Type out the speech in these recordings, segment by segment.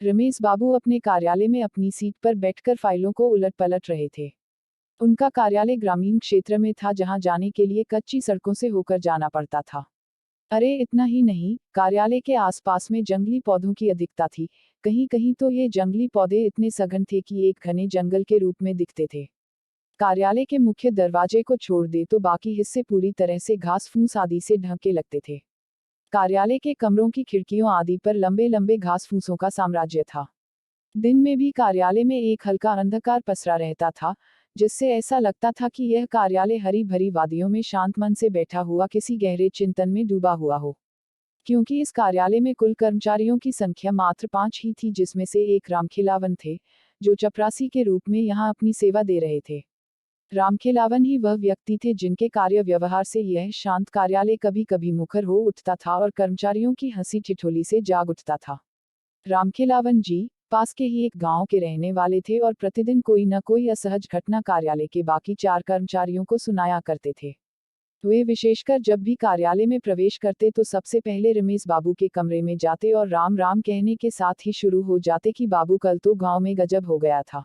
रमेश बाबू अपने कार्यालय में अपनी सीट पर बैठकर फाइलों को उलट पलट रहे थे। उनका कार्यालय ग्रामीण क्षेत्र में था, जहां जाने के लिए कच्ची सड़कों से होकर जाना पड़ता था। अरे इतना ही नहीं, कार्यालय के आसपास में जंगली पौधों की अधिकता थी। कहीं कहीं तो ये जंगली पौधे इतने सघन थे कि एक घने जंगल के रूप में दिखते थे। कार्यालय के मुख्य दरवाजे को छोड़ दे तो बाकी हिस्से पूरी तरह से घास फूस आदि से ढके लगते थे। कार्यालय के कमरों की खिड़कियों आदि पर लंबे लंबे घास फूसों का साम्राज्य था। दिन में भी कार्यालय में एक हल्का अंधकार पसरा रहता था, जिससे ऐसा लगता था कि यह कार्यालय हरी भरी वादियों में शांत मन से बैठा हुआ किसी गहरे चिंतन में डूबा हुआ हो। क्योंकि इस कार्यालय में कुल कर्मचारियों की संख्या मात्र 5 ही थी, जिसमें से एक रामखेलावन थे, जो चपरासी के रूप में यहाँ अपनी सेवा दे रहे थे। रामखेलावन ही वह व्यक्ति थे जिनके कार्य व्यवहार से यह शांत कार्यालय कभी कभी मुखर हो उठता था और कर्मचारियों की हंसी ठिठोली से जाग उठता था। रामखेलावन जी पास के ही एक गांव के रहने वाले थे और प्रतिदिन कोई न कोई असहज घटना कार्यालय के बाकी 4 कर्मचारियों को सुनाया करते थे। वे विशेषकर जब भी कार्यालय में प्रवेश करते तो सबसे पहले रमेश बाबू के कमरे में जाते और राम राम कहने के साथ ही शुरू हो जाते कि बाबू कल तो गांव में गजब हो गया था।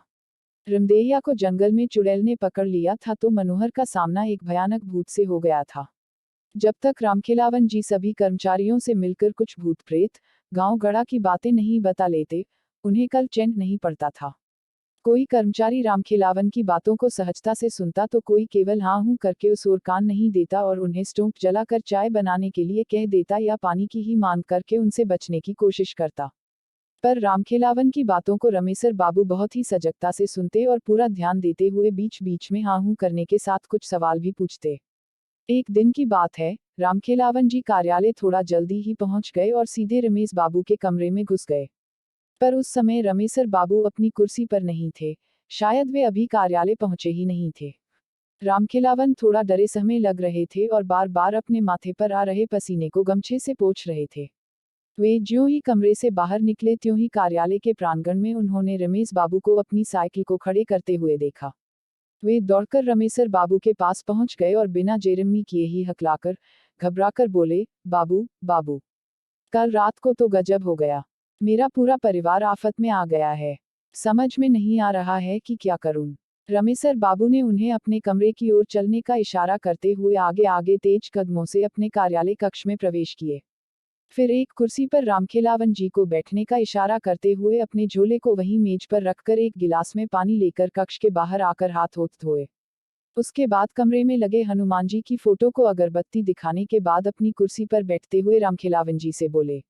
रमदेहिया को जंगल में चुड़ैल ने पकड़ लिया था तो मनोहर का सामना एक भयानक भूत से हो गया था। जब तक रामखेलावन जी सभी कर्मचारियों से मिलकर कुछ भूत प्रेत गांव गड़ा की बातें नहीं बता लेते, उन्हें कल चैन नहीं पड़ता था। कोई कर्मचारी रामखेलावन की बातों को सहजता से सुनता तो कोई केवल हाँ हूं करके उस ओर कान नहीं देता और उन्हें स्टोव जलाकर चाय बनाने के लिए कह देता या पानी की ही मांग करके उनसे बचने की कोशिश करता। पर रामखेलावन की बातों को रमेसर बाबू बहुत ही सजगता से सुनते और पूरा ध्यान देते हुए बीच बीच में हाँ हूं करने के साथ कुछ सवाल भी पूछते। एक दिन की बात है, रामखेलावन जी कार्यालय थोड़ा जल्दी ही पहुंच गए और सीधे रमेश बाबू के कमरे में घुस गए। पर उस समय रमेसर बाबू अपनी कुर्सी पर नहीं थे, शायद वे अभी कार्यालय पहुंचे ही नहीं थे। रामखेलावन थोड़ा डरे सहमे लग रहे थे और बार बार अपने माथे पर आ रहे पसीने को गमछे से पोंछ रहे थे। वे ज्यों ही कमरे से बाहर निकले त्यों ही कार्यालय के प्रांगण में उन्होंने रमेश बाबू को अपनी साइकिल को खड़े करते हुए देखा। वे दौड़कर रमेसर बाबू के पास पहुंच गए और बिना जेरमी किए ही हकलाकर घबराकर बोले, बाबू बाबू, कल रात को तो गजब हो गया। मेरा पूरा परिवार आफत में आ गया है। समझ में नहीं आ रहा है कि क्या करूं। रमेसर बाबू ने उन्हें अपने कमरे की ओर चलने का इशारा करते हुए आगे आगे तेज कदमों से अपने कार्यालय कक्ष में प्रवेश किए। फिर एक कुर्सी पर रामखेलावन जी को बैठने का इशारा करते हुए अपने झोले को वहीं मेज पर रखकर एक गिलास में पानी लेकर कक्ष के बाहर आकर हाथ धोए। उसके बाद कमरे में लगे हनुमान जी की फोटो को अगरबत्ती दिखाने के बाद अपनी कुर्सी पर बैठते हुए रामखेलावन जी से बोले,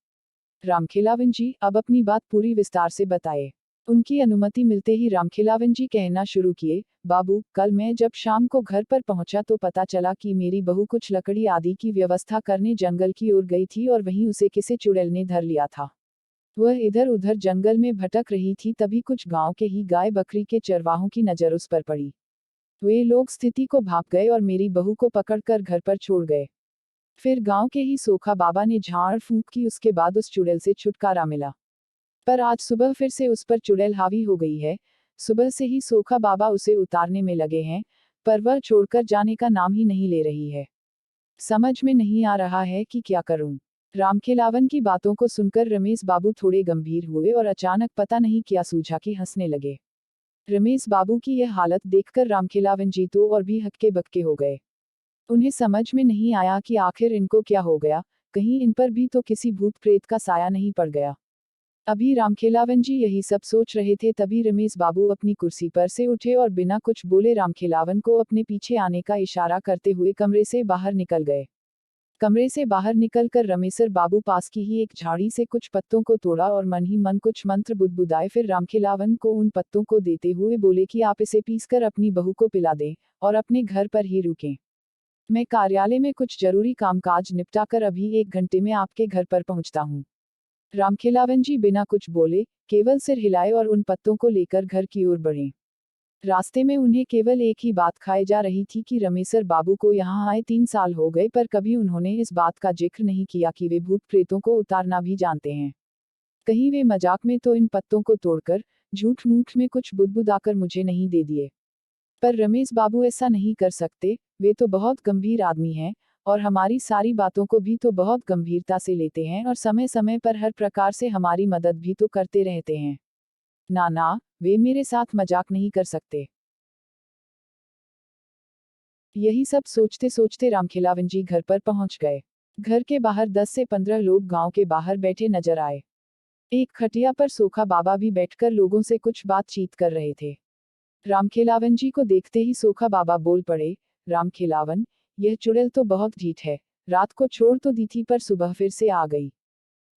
रामखेलावन जी अब अपनी बात पूरी विस्तार से बताए। उनकी अनुमति मिलते ही रामखेलावन जी कहना शुरू किए, बाबू कल मैं जब शाम को घर पर पहुंचा तो पता चला कि मेरी बहू कुछ लकड़ी आदि की व्यवस्था करने जंगल की ओर गई थी और वहीं उसे किसी चुड़ैल ने धर लिया था। वह इधर उधर जंगल में भटक रही थी, तभी कुछ गांव के ही गाय बकरी के चरवाहों की नजर उस पर पड़ी। वे लोग स्थिति को भांप गए और मेरी बहू को पकड़कर घर पर छोड़ गए। फिर गांव के ही सोखा बाबा ने झाड़ फूंक की, उसके बाद उस चुड़ैल से छुटकारा मिला। पर आज सुबह फिर से उस पर चुड़ैल हावी हो गई है। सुबह से ही सोखा बाबा उसे उतारने में लगे हैं, पर वह छोड़कर जाने का नाम ही नहीं ले रही है। समझ में नहीं आ रहा है कि क्या करूं। रामखेलावन की बातों को सुनकर रमेश बाबू थोड़े गंभीर हुए और अचानक पता नहीं क्या सूझा कि हंसने लगे। रमेश बाबू की यह हालत देखकर रामखेलावन जी तो और भी हक्के बक्के हो गए। उन्हें समझ में नहीं आया कि आखिर इनको क्या हो गया, कहीं इन पर भी तो किसी भूत प्रेत का साया नहीं पड़ गया। अभी रामखेलावन जी यही सब सोच रहे थे, तभी रमेश बाबू अपनी कुर्सी पर से उठे और बिना कुछ बोले रामखेलावन को अपने पीछे आने का इशारा करते हुए कमरे से बाहर निकल गए। कमरे से बाहर निकलकर रमेसर बाबू पास की ही एक झाड़ी से कुछ पत्तों को तोड़ा और मन ही मन कुछ मंत्र बुदबुदाए। फिर रामखेलावन को उन पत्तों को देते हुए बोले कि आप इसे पीसकर अपनी बहू को पिला दें और अपने घर पर ही रुकें। मैं कार्यालय में कुछ जरूरी कामकाज निपटाकर अभी 1 घंटे में आपके घर पर पहुंचता हूं। रामखेलावन जी बिना कुछ बोले केवल सिर हिलाए और उन पत्तों को लेकर घर की ओर बढ़े। रास्ते में उन्हें केवल एक ही बात खाए जा रही थी कि रमेसर बाबू को यहाँ आए 3 साल हो गए, पर कभी उन्होंने इस बात का जिक्र नहीं किया कि वे भूत प्रेतों को उतारना भी जानते हैं। कहीं वे मजाक में तो इन पत्तों को तोड़कर झूठ मूठ में कुछ बुदबुदाकर मुझे नहीं दे दिए। पर रमेश बाबू ऐसा नहीं कर सकते, वे तो बहुत गंभीर आदमी हैं और हमारी सारी बातों को भी तो बहुत गंभीरता से लेते हैं और समय समय पर हर प्रकार से हमारी मदद भी तो करते रहते हैं। ना, वे मेरे साथ मजाक नहीं कर सकते। यही सब सोचते सोचते रामखिलावन जी घर पर पहुंच गए। घर के बाहर 10 से 15 लोग गांव के बाहर बैठे नजर आए। एक खटिया पर सोखा बाबा भी बैठकर लोगों से कुछ बातचीत कर रहे थे। रामखिलावन जी को देखते ही सोखा बाबा बोल पड़े, रामखिलावन, यह चुड़ैल तो बहुत ढीठ है, रात को छोड़ तो दी थी पर सुबह फिर से आ गई।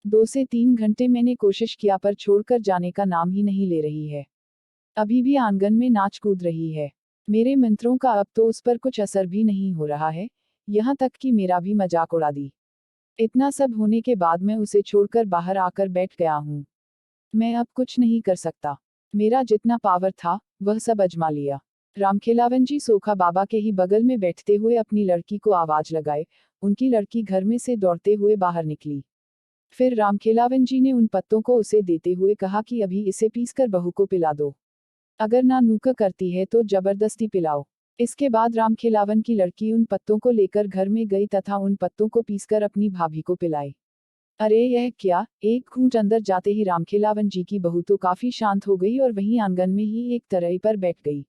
2 से 3 घंटे मैंने कोशिश किया पर छोड़कर जाने का नाम ही नहीं ले रही है। अभी भी आंगन में नाच कूद रही है। मेरे मंत्रों का अब तो उस पर कुछ असर भी नहीं हो रहा है, यहाँ तक कि मेरा भी मजाक उड़ा दी। इतना सब होने के बाद मैं उसे छोड़कर बाहर आकर बैठ गया हूँ। मैं अब कुछ नहीं कर सकता। मेरा जितना पावर था, वह सब आजमा लिया। रामखिलावन जी सोखा बाबा के ही बगल में बैठते हुए अपनी लड़की को आवाज लगाए। उनकी लड़की घर में से दौड़ते हुए बाहर निकली। फिर रामखिलावन जी ने उन पत्तों को उसे देते हुए कहा कि अभी इसे पीसकर बहू को पिला दो। अगर ना नुक्कड़ करती है तो जबरदस्ती पिलाओ। इसके बाद रामखिलावन की लड़की उन पत्तों को लेकर घर में गई तथा उन पत्तों को पीसकर अपनी भाभी को पिलाई। अरे यह क्या, एक घूंट अंदर जाते ही रामखिलावन जी की बहू तो काफी शांत हो गई और वहीं आंगन में ही एक तराई पर बैठ गई।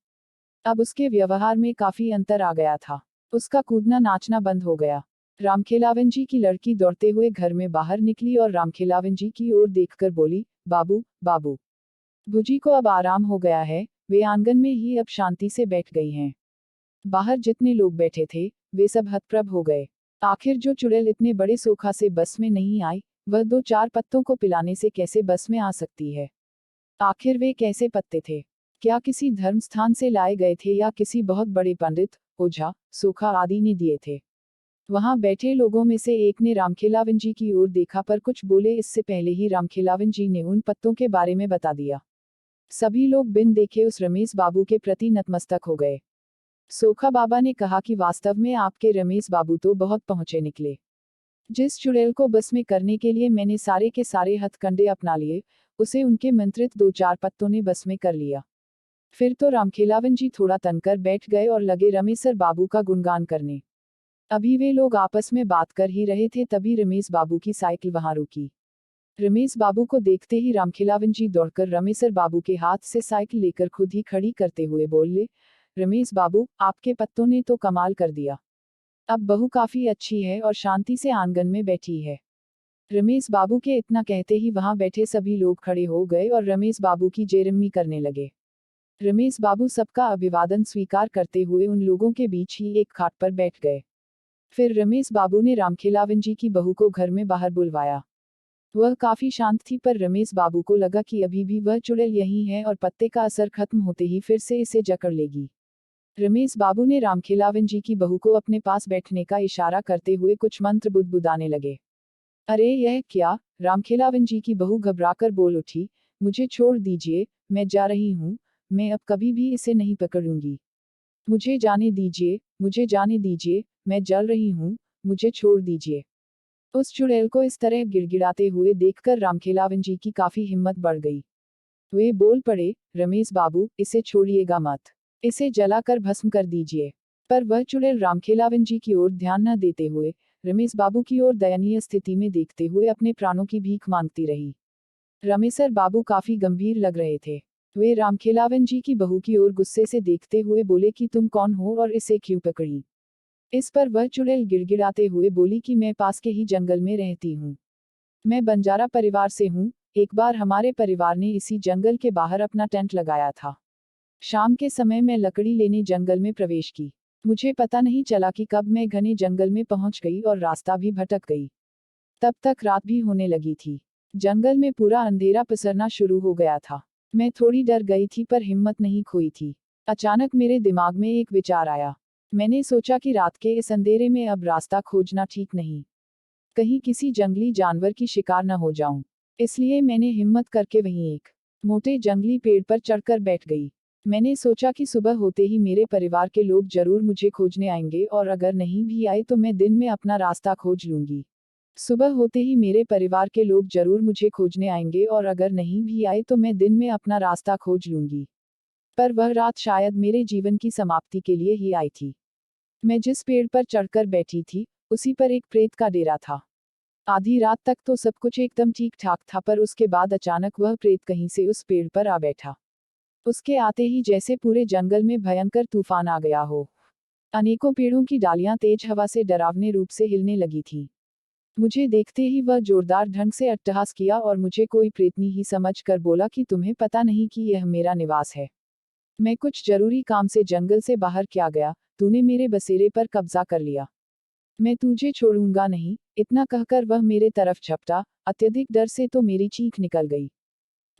अब उसके व्यवहार में काफी अंतर आ गया था। उसका कूदना नाचना बंद हो गया। रामखिलावन जी की लड़की दौड़ते हुए घर में बाहर निकली और रामखिलावन जी की ओर देखकर बोली, बाबू, बाबू। भुजी को अब आराम हो गया है, वे आंगन में ही अब शांति से बैठ गई हैं। बाहर जितने लोग बैठे थे, वे सब हतप्रभ हो गए। आखिर जो चुड़ैल इतने बड़े सोखा से बस में नहीं आई, वह 2-4 पत्तों को पिलाने से कैसे बस में आ सकती है? आखिर वे कैसे पत्ते थे? क्या किसी धर्म स्थान से लाए गए थे या किसी बहुत बड़े पंडित, ओझा, सोखा आदि ने दिए थे? वहां बैठे लोगों में से एक ने रामखिलावन जी की ओर देखा पर कुछ बोले इससे पहले ही रामखिलावन जी ने उन पत्तों के बारे में बता दिया। सभी लोग बिन देखे उस रमेश बाबू के प्रति नतमस्तक हो गए। सोखा बाबा ने कहा कि वास्तव में आपके रमेश बाबू तो बहुत पहुंचे निकले। जिस चुड़ैल को बस में करने के लिए मैंने सारे के सारे हथकंडे अपना लिए, उसे उनके मंत्रित 2-4 पत्तों ने बस में कर लिया। फिर तो रामखिलावन जी थोड़ा तनकर बैठ गए और लगे रमेशर बाबू का गुणगान करने। अभी वे लोग आपस में बात कर ही रहे थे तभी रमेश बाबू की साइकिल वहां रुकी। रमेश बाबू को देखते ही रामखिलावन जी दौड़कर रमेशर बाबू के हाथ से साइकिल लेकर खुद ही खड़ी करते हुए बोले, रमेश बाबू, आपके पत्तों ने तो कमाल कर दिया। अब बहू काफी अच्छी है और शांति से आंगन में बैठी है। रमेश बाबू के इतना कहते ही वहां बैठे सभी लोग खड़े हो गए और रमेश बाबू की जेरमी करने लगे। रमेश बाबू सबका अभिवादन स्वीकार करते हुए उन लोगों के बीच ही एक खाट पर बैठ गए। फिर रमेश बाबू ने रामखिलावन जी की बहू को घर में बाहर बुलवाया। वह काफी शांत थी पर रमेश बाबू को लगा कि अभी भी वह चुड़ैल यहीं है और पत्ते का असर खत्म होते ही फिर से इसे जकड़ लेगी। रमेश बाबू ने रामखिलावन जी की बहू को अपने पास बैठने का इशारा करते हुए कुछ मंत्र बुदबुदाने लगे। अरे यह क्या, रामखिलावन जी की बहू घबराकर बोल उठी, मुझे छोड़ दीजिए, मैं जा रही हूँ, मैं अब कभी भी इसे नहीं पकड़ूंगी। मुझे जाने दीजिए, मैं जल रही हूँ, मुझे छोड़ दीजिए। उस चुड़ैल को इस तरह गिड़गिड़ाते हुए देखकर रामखिलावन जी की काफी हिम्मत बढ़ गई। वे बोल पड़े, रमेश बाबू, इसे छोड़िएगा मत, इसे जलाकर भस्म कर दीजिए। पर वह चुड़ैल रामखिलावन जी की ओर ध्यान न देते हुए, रमेश बाबू की ओर दयनीय स्थिति में देखते हुए अपने प्राणों की भीख मांगती रही। रमेशर बाबू काफी गंभीर लग रहे थे। वे रामखिलावन जी की बहू की ओर गुस्से से देखते हुए बोले कि तुम कौन हो और इसे क्यों पकड़ी? इस पर वह चुड़ैल गिड़गिड़ाते हुए बोली कि मैं पास के ही जंगल में रहती हूँ। मैं बंजारा परिवार से हूँ, एक बार हमारे परिवार ने इसी जंगल के बाहर अपना टेंट लगाया था। शाम के समय मैं लकड़ी लेने जंगल में प्रवेश की। मुझे पता नहीं चला कि कब मैं घने जंगल में पहुंच गई और रास्ता भी भटक गई। तब तक रात भी होने लगी थी। जंगल में पूरा अंधेरा पसरना शुरू हो गया था। मैं थोड़ी डर गई थी पर हिम्मत नहीं खोई थी। अचानक मेरे दिमाग में एक विचार आया। मैंने सोचा कि रात के इस अंधेरे में अब रास्ता खोजना ठीक नहीं। कहीं किसी जंगली जानवर की शिकार न हो जाऊं। इसलिए मैंने हिम्मत करके वहीं एक मोटे जंगली पेड़ पर चढ़कर बैठ गई। मैंने सोचा कि सुबह होते ही मेरे परिवार के लोग जरूर मुझे खोजने आएंगे और अगर नहीं भी आए तो मैं दिन में अपना रास्ता खोज लूंगी। सुबह होते ही मेरे परिवार के लोग जरूर मुझे खोजने आएंगे और अगर नहीं भी आए तो मैं दिन में अपना रास्ता खोज लूंगी। पर वह रात शायद मेरे जीवन की समाप्ति के लिए ही आई थी। मैं जिस पेड़ पर चढ़कर बैठी थी, उसी पर एक प्रेत का डेरा था। आधी रात तक तो सब कुछ एकदम ठीक ठाक था, पर उसके बाद अचानक वह प्रेत कहीं से उस पेड़ पर आ बैठा। उसके आते ही जैसे पूरे जंगल में भयंकर तूफान आ गया हो। अनेकों पेड़ों की डालियां तेज हवा से डरावने रूप से हिलने लगी थीं। मुझे देखते ही वह जोरदार ढंग से अट्टहास किया और मुझे कोई प्रेतनी ही समझ कर बोला कि तुम्हें पता नहीं कि यह मेरा निवास है। मैं कुछ जरूरी काम से जंगल से बाहर क्या गया, तूने मेरे बसेरे पर कब्जा कर लिया। मैं तुझे छोड़ूंगा नहीं। इतना कहकर वह मेरे तरफ झपटा। अत्यधिक डर से तो मेरी चीख निकल गई।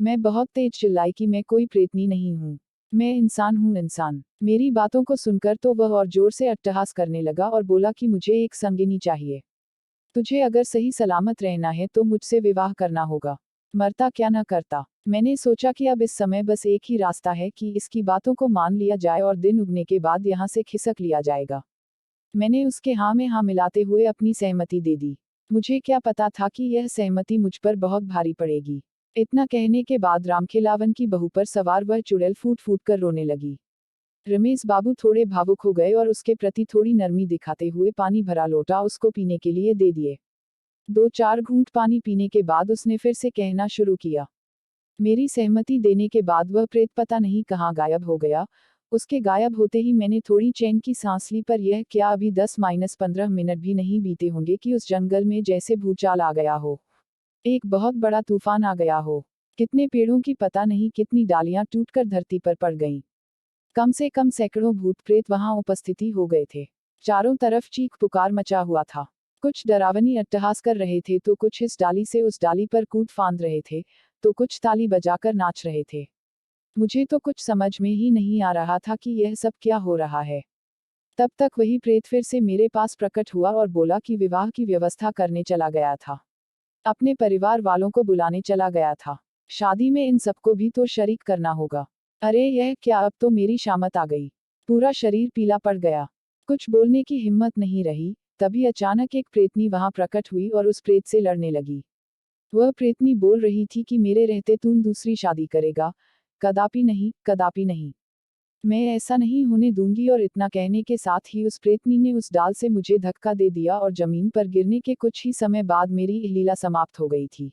मैं बहुत तेज चिल्लाई कि मैं कोई प्रेतनी नहीं हूँ। मैं इंसान हूँ, इंसान। मेरी बातों को सुनकर तो वह और जोर से अट्टहास करने लगा और बोला कि मुझे एक संगिनी चाहिए। तुझे अगर सही सलामत रहना है तो मुझसे विवाह करना होगा। मरता क्या न करता। मैंने सोचा कि अब इस समय बस एक ही रास्ता है कि इसकी बातों को मान लिया जाए और दिन उगने के बाद यहाँ से खिसक लिया जाएगा। मैंने उसके हाँ में हाँ मिलाते हुए अपनी सहमति दे दी। मुझे क्या पता था कि यह सहमति मुझ पर बहुत भारी पड़ेगी। इतना कहने के बाद रामखेलावन की बहू पर सवार वह चुड़ैल फूट फूट कर रोने लगी। रमेश बाबू थोड़े भावुक हो गए और उसके प्रति थोड़ी नरमी दिखाते हुए पानी भरा लोटा उसको पीने के लिए दे दिए। 2-4 घूंट पानी पीने के बाद उसने फिर से कहना शुरू किया। मेरी सहमति देने के बाद वह प्रेत पता नहीं कहाँ गायब हो गया। उसके गायब होते ही मैंने थोड़ी चैन की सांस ली, पर यह क्या अभी 10-15 मिनट भी नहीं बीते होंगे कि उस जंगल में जैसे भूचाल आ गया हो। एक बहुत बड़ा तूफान आ गया हो। कितने पेड़ों की पता नहीं कितनी डालियां टूटकर धरती पर पड़ गईं। कम से कम सैकड़ों भूत प्रेत वहां उपस्थिति हो गए थे। चारों तरफ चीख पुकार मचा हुआ था। कुछ डरावनी अट्टहास कर रहे थे तो कुछ इस डाली से उस डाली पर कूद फांद रहे थे, तो कुछ ताली बजाकर नाच रहे थे। मुझे तो कुछ समझ में ही नहीं आ रहा था कि यह सब क्या हो रहा है। तब तक वही प्रेत फिर से मेरे पास प्रकट हुआ और बोला कि विवाह की व्यवस्था करने चला गया था। अपने परिवार वालों को बुलाने चला गया था। शादी में इन सबको भी तो शरीक करना होगा। अरे यह क्या, अब तो मेरी शामत आ गई। पूरा शरीर पीला पड़ गया। कुछ बोलने की हिम्मत नहीं रही। तभी अचानक एक प्रेतनी वहां प्रकट हुई और उस प्रेत से लड़ने लगी। वह प्रेतनी बोल रही थी कि मेरे रहते तू दूसरी शादी करेगा। कदापि नहीं, कदापि नहीं। मैं ऐसा नहीं होने दूंगी। और इतना कहने के साथ ही उस प्रेतनी ने उस डाल से मुझे धक्का दे दिया और जमीन पर गिरने के कुछ ही समय बाद मेरी लीला समाप्त हो गई थी।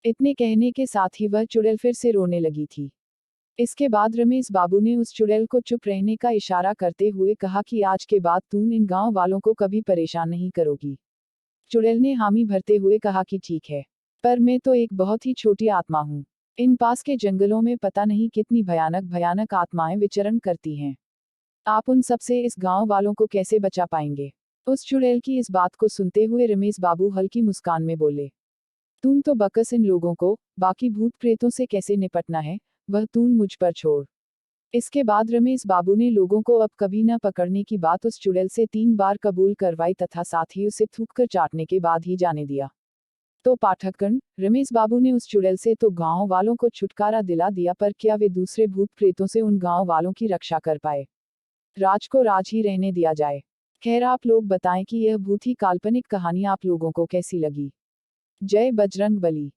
इतने कहने के साथ ही वह चुड़ैल फिर से रोने लगी थी। इसके बाद रमेश बाबू ने उस चुड़ैल को चुप रहने का इशारा करते हुए कहा कि आज के बाद तुम इन गांव वालों को कभी परेशान नहीं करोगी। चुड़ैल ने हामी भरते हुए कहा कि ठीक है, पर मैं तो एक बहुत ही छोटी आत्मा हूँ। इन पास के जंगलों में पता नहीं कितनी भयानक भयानक आत्माएं विचरण करती हैं। आप उन सबसे इस गांव वालों को कैसे बचा पाएंगे? उस चुड़ैल की इस बात को सुनते हुए रमेश बाबू हल्की मुस्कान में बोले, तुम तो बकस इन लोगों को, बाकी भूत प्रेतों से कैसे निपटना है, वह तुम मुझ पर छोड़। इसके बाद रमेश बाबू ने लोगों को अब कभी न पकड़ने की बात उस चुड़ैल से 3 बार कबूल करवाई तथा साथ ही उसे थूककर चाटने के बाद ही जाने दिया। तो पाठकगण, रमेश बाबू ने उस चुड़ैल से तो गांव वालों को छुटकारा दिला दिया, पर क्या वे दूसरे भूत प्रेतों से उन गांव वालों की रक्षा कर पाए? राज को राज ही रहने दिया जाए। खैर, आप लोग बताएं कि यह भूत ही काल्पनिक कहानी आप लोगों को कैसी लगी। जय बजरंग बली।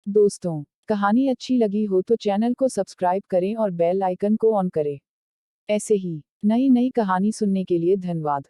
दोस्तों, कहानी अच्छी लगी हो तो चैनल को सब्सक्राइब करें और बेल आइकन को ऑन करें। ऐसे ही नई नई कहानी सुनने के लिए धन्यवाद।